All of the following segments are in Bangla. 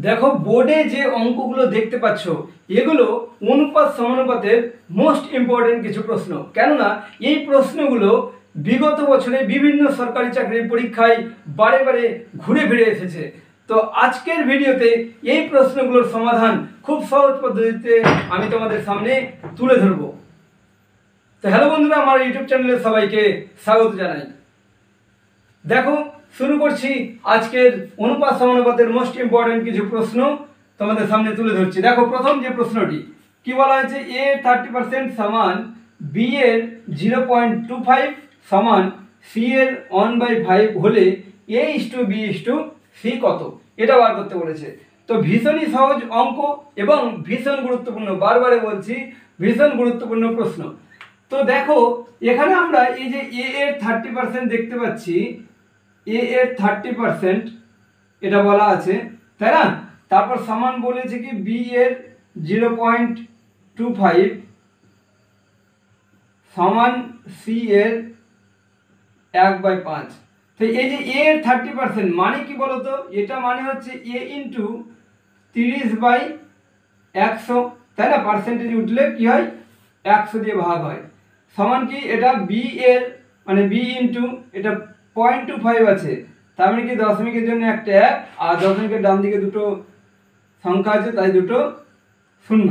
দেখো বোর্ডে যে অঙ্কগুলো দেখতে পাচ্ছ এগুলো অনুপাত সমানুপাতের মোস্ট ইম্পর্টেন্ট কিছু প্রশ্ন। কেননা এই প্রশ্নগুলো বিগত বছরে বিভিন্ন সরকারি চাকরির পরীক্ষায় বারে বারে ঘুরে ফিরে এসেছে। তো আজকের ভিডিওতে এই প্রশ্নগুলোর সমাধান খুব সহজ পদ্ধতিতে আমি তোমাদের সামনে তুলে ধরব। তো হ্যালো বন্ধুরা, আমার ইউটিউব চ্যানেলে সবাইকে স্বাগত জানাই। দেখো শুরু করছি আজকের অনুপাত সমানুপাতের মোস্ট ইম্পর্টেন্ট কিছু প্রশ্ন তোমাদের সামনে তুলে ধরছি। দেখো প্রথম যে প্রশ্নটি কি বলা হয়েছে, এ 30% সমান বি এর 0.25 সমান সি এর 1/5 হলে A/B/C কত, এটা বার করতে বলেছে। তো ভীষণই সহজ অঙ্ক এবং ভীষণ গুরুত্বপূর্ণ, বারবারে বলছি ভীষণ গুরুত্বপূর্ণ প্রশ্ন। তো দেখো এখানে আমরা এই যে এ এর 30% দেখতে পাচ্ছি, এ এর 30% এটা বলা আছে, তাই না? তারপর সমান বলেছে কি বি এর 0.25 সমান সি এর 1/5। তো এই যে এ এর 30% মানে কি বলতো, এটা মানে হচ্ছে এ ইন্টু 30/100, তাই না? পার্সেন্টেজ উঠলে কি হয়, 100 দিয়ে ভাগ হয়। সমান কি এটা বি এর মানে বি ইন্টু এটা 0.25 আছে, তার মানে কি দশমিকের জন্য একটা 1 আর দশমিকের ডান দিকে দুটো সংখ্যা আছে তাই দুটো শূন্য,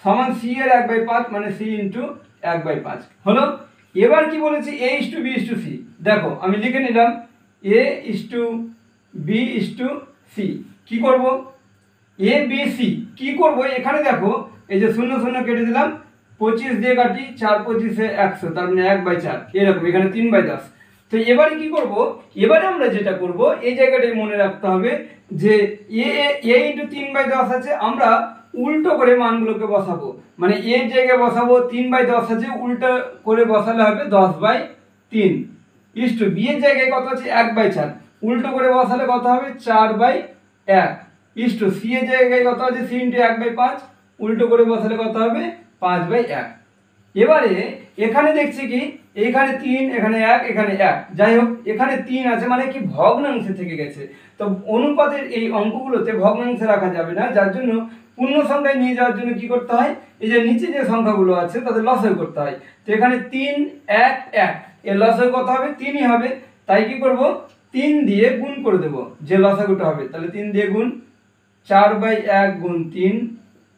সমান সি এর 1/5 মানে সি ইন্টু 1/5 হলো। এবার কি বলেছে A/B/C, দেখো আমি লিখে নিলাম A/B/C। কি করব, ABC কি করব, এখানে দেখো এই যে শূন্য শূন্য কেটে দিলাম, 25 দিয়ে কাটি, 4 25 100, তার মানে 1/4 এরকম, এখানে 3/10। তো এবারে কি করব, এবারে আমরা যেটা করব এই জায়গাটায় মনে রাখতে হবে যে এ ইন্টু 3/10 আছে, আমরা উল্টো করে মানগুলোকে বসাবো, মানে এর জায়গায় বসাবো 3/10 আছে, উল্টো করে বসালে হবে 10/3 ইস্টু বি এর জায়গায় কত আছে 1/4, উল্টো করে বসালে কত হবে 4/1 ইস্টু সি এর জায়গায় কত আছে সি ইন্টু 1/5, উল্টো করে বসালে কত হবে 5/1। এবারে এখানে দেখছি কি এখানে 3 এখানে 1 এখানে 1, যাই হোক এখানে 3 আছে মানে কি ভগ্নাংশে থেকে গেছে। তো অনুপাতের এই অঙ্কগুলোতে ভগ্নাংশে রাখা যাবে না, যার জন্য পূর্ণ সংখ্যায় নিয়ে যাওয়ার জন্য কি করতে হয়, এই যে নিচে যে সংখ্যাগুলো আছে তাদের লসাগু করতে হয়। তো এখানে 3 1 1 এর লসাগু কত হবে 3ই হবে, তাই কি করব 3 দিয়ে গুণ করে দেব যে লসাগুটা হবে, তাহলে 3 দিয়ে গুণ, 4/1 গুণ 3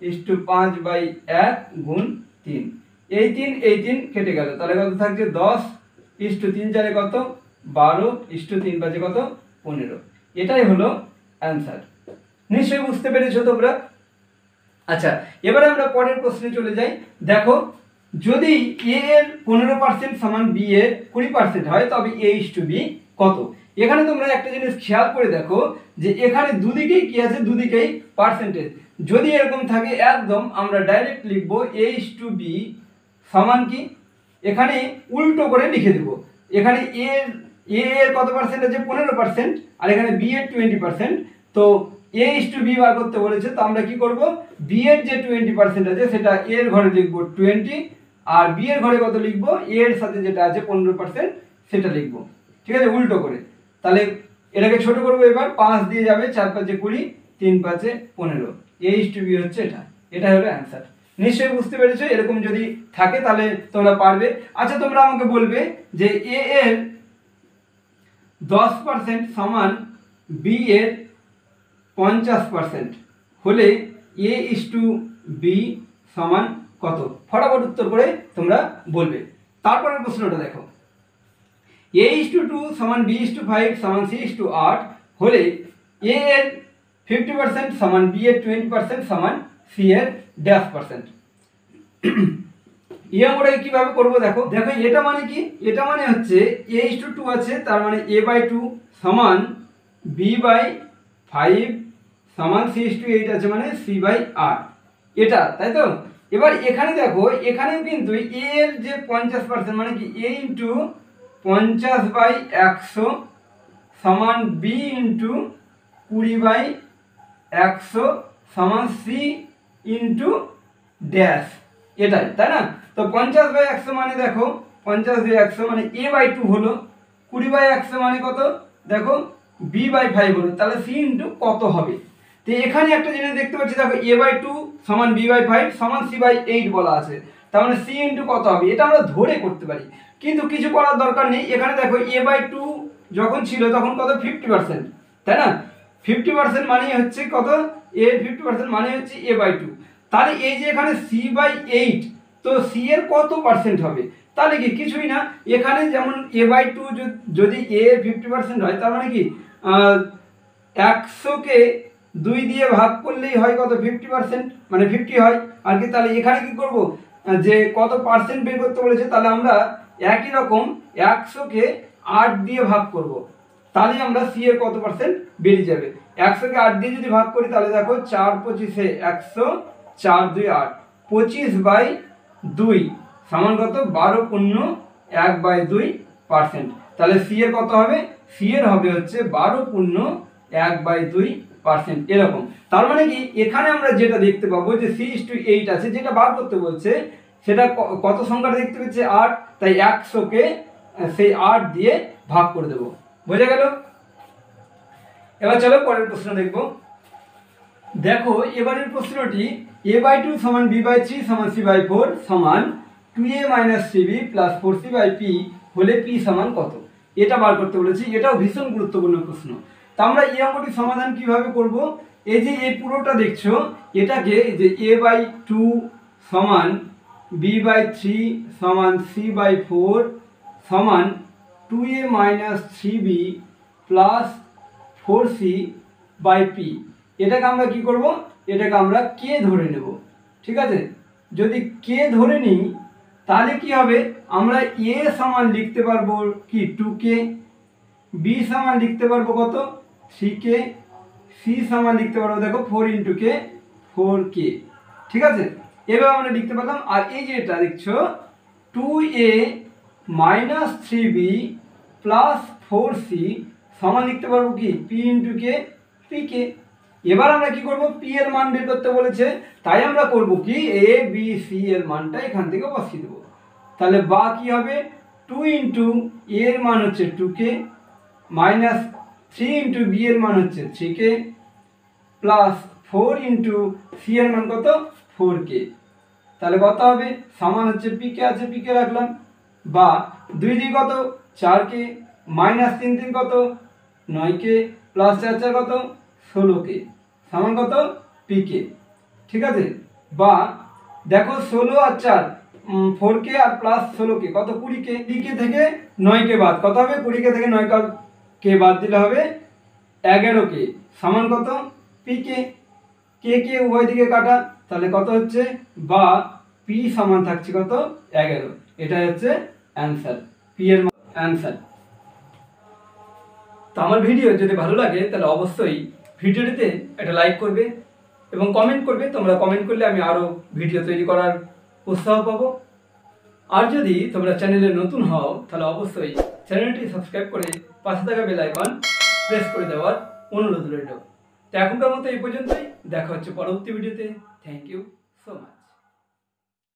ইস্টু 5/1 গুণ 3, এই 3 কেটে গেল, তাহলে কত থাকছে 10 ইস্টু 3 4 কত 12 ইস্টু 3 5 কত 15। এটাই হলো অ্যান্সার। নিশ্চয়ই বুঝতে পেরেছো তোমরা। আচ্ছা এবারে আমরা পরের প্রশ্নে চলে যাই। দেখো যদি এ এর 15% সমান বি এর 20% হয় তবে A/B কত। এখানে তোমরা একটা জিনিস খেয়াল করে দেখো যে এখানে দুদিকেই কি আছে, দুদিকেই পার্সেন্টেজ। যদি এরকম থাকে একদম আমরা ডাইরেক্ট লিখবো A/B সমান কি, এখানে উল্টো করে লিখে দেব, এখানে এ এর কত পার্সেন্ট আছে 15% আর এখানে বি এর 20%। তো A/B বার করতে বলেছে, তো আমরা কি করব বি এর যে 20% আছে সেটা এর ঘরে লিখব 20 আর বি এর ঘরে কত লিখব এর সাথে যেটা আছে 15% সেটা লিখব, ঠিক আছে, উল্টো করে। তাহলে এটাকে ছোট করব, এবার 5 দিয়ে যাবে, 4 5 20 3 5 15, A/B হচ্ছে এটা, এটা হলো অ্যান্সার। নিশ্চয়ই বুঝতে পেরেছো। এরকম যদি থাকে তাহলে তোমরা পারবে। আচ্ছা তোমরা আমাকে বলবে যে এ এর 10% সমান বি এর 50% হলে A/B সমান কত, ফটাফট উত্তর করে তোমরা বলবে। তারপরের প্রশ্নটা দেখো, A/2 সমান B/5 সমান C/8 হলে A এর 50% সমান B এর 20% সমান C এর %। এই অঙ্কটাকে কিভাবে করব দেখো, এটা মানে কি, এটা মানে হচ্ছে A/2 আছে, তার মানে A/2 সমান B/5 সমান C/8 আছে মানে C/8, এটা তাই তো। এবার এখানে দেখো এখানেও কিন্তু A এর যে 50% মানে কি A ইন্টু 50/100 সমান B ইন্টু 20/100 সমান C ইন্টু ড্যাশ, এটাই তাই না। তো 50/100 মানে দেখো 50/100 মানে A/2 হলো, 20/100 মানে কত দেখো B/5 হলো, তাহলে C ইন্টু কত হবে। তো তো এখানে একটা জিনিস দেখতে পাচ্ছি, দেখো a/2 সমান b/5 সমান c/8 বলা আছে। তার মানে c ইন্টু কত হবে, এটা আমরা ধরে করতে পারি, কিন্তু কিছু করার দরকার নেই। এখানে দেখো a/2 যখন ছিল তখন কত 50%, তাই না? 50% মানে হচ্ছে কত, এর 50% মানে হচ্ছে a/2। তাহলে এই যে এখানে c/8, তো c এর কত পার্সেন্ট হবে? তাহলে কি কিছুই না, এখানে যেমন a/2 যদি a 50% হয়, তার মানে কি 100কে 2 দিয়ে ভাগ করলেই হয় কত 50%, মানে 50 হয় আর কি। তাহলে এখানে কি করব, যে কত পার্সেন্ট বের করতে বলেছে, তাহলে আমরা একই রকম 100কে 8 দিয়ে ভাগ করব, তাহলে আমরা সি এর কত পার্সেন্ট বেরিয়ে যাবে। 100কে 8 দিয়ে যদি ভাগ করি, তাহলে দেখো 4 25 100, 4 2 8, 25/2 সমান কত 12.1/2%। তাহলে সি এর কত হবে, সি এর হবে হচ্ছে 12.1/2%, এরকম। তার মানে কি এখানে আমরা যেটা দেখতে পাবো যে c/8 আছে, যেটা বার করতে বলছে সেটা কত সংখ্যা দেখতে পাচ্ছে 8, তাই 100কে সেই 8 দিয়ে ভাগ করে দেব। বোঝা গেল? এবার চলো পরের প্রশ্ন দেখব। দেখো এবারের প্রশ্নটি a/2 সমান b/3 সমান c/4 সমান 2a - 3b প্লাস 4c/p হলে p সমান কত, এটা বার করতে বলেছি। এটাও ভীষণ গুরুত্বপূর্ণ প্রশ্ন। তা আমরা এই অঙ্কটির সমাধান কিভাবে করব, এই যে এই পুরোটা দেখছো, এটাকে যে a/2 সমান b/3 সমান c/4 সমান 2a - 3b প্লাস 4c/p, এটাকে আমরা কি করব, এটাকে আমরা কে ধরে নেব। ঠিক আছে, যদি কে ধরে নিই তাহলে কি হবে, আমরা a সমান লিখতে পারবো কি 2k, b সমান লিখতে পারবো কত 3k, c সমান লিখতে পারবো দেখো 4 × k 4k। ঠিক আছে, এভাবে আমরা লিখতে পারলাম। আর এই যে এটা দেখছো 2a - 3b প্লাস 4c সমান লিখতে পারবো কি p × k pk। এবার আমরা কি করব, p এর মান বের করতে বলেছে, তাই আমরা করব কি a b c এর মানটা এখান থেকে বসিয়ে দেব। তাহলে বা কি হবে 2 × a এর মান হচ্ছে 2k মাইনাস 3 × b এর মান হচ্ছে 3k প্লাস 4 × c এর মান কত 4k। তাহলে কত হবে, সমান হচ্ছে pk আছে pk রাখলাম, বা 2 দিয়ে কত 4k মাইনাস 3 3 কত 9k প্লাস 4 4 কত 16k সমান কত pk। ঠিক আছে, বা দেখো 16 আর 4 4k আর প্লাস 16k কত 20k, pk থেকে 9k বাদ কত হবে, 20k থেকে 9k বাদ দিলে হবে 11k সমান কত pk। কে কে উভয় দিকে কাটা, তাহলে কত হচ্ছে, বা p সমান থাকছে কত 11। এটা হচ্ছে অ্যান্সার, p এর অ্যান্সার। তো আমার ভিডিও যদি ভালো লাগে তাহলে অবশ্যই ভিডিওটিতে একটা লাইক করবে এবং কমেন্ট করবে। তোমরা কমেন্ট করলে আমি আরও ভিডিও তৈরি করার উৎসাহ পাবো। আর যদি তোমরা চ্যানেলে নতুন হও তাহলে অবশ্যই চ্যানেলটি সাবস্ক্রাইব করে পাশে থাকা বেল আইকন প্রেস করে দেওয়ার অনুরোধ রইল। তো এখনকার মতো এই পর্যন্তই, দেখা হচ্ছে পরবর্তী ভিডিওতে। Thank you so much.